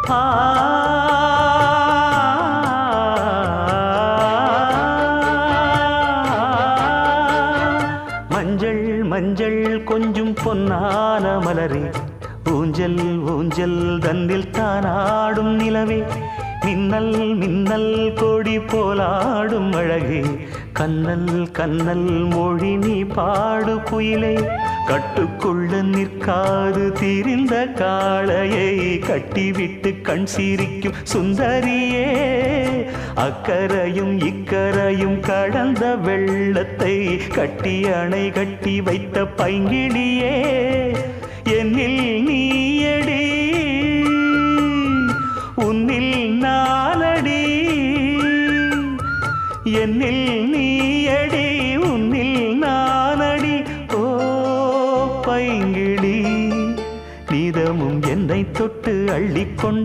ஆ மஞ்சள் மஞ்சள் கொஞ்சம் பொன்னான மலரே ஊஞ்சல் ஊஞ்சல் தன்னில் தானாடும் நிலவே மின்னல் மின்னல் கொடி போலாடும் அழகே கண்ணல் கண்ணல் மொழி நீ பாடு குயிலே கட்டுக்குள்ள நிற்காது திரிந்த காளையை கட்டிவிட்டு கண் சிரிக்கும் சுந்தரியே அக்கரையும் இக்கரையும் கடந்த வெள்ளத்தை கட்டி அணை கட்டி வைத்த பைங்கிளியே என்னில் நீயடி உன்னில் நானடி என்னில் நீயடி உன்னில் நானடி ஓ பைங்கிளி நீதமும் என்னை தொட்டு அள்ளிக்கொண்ட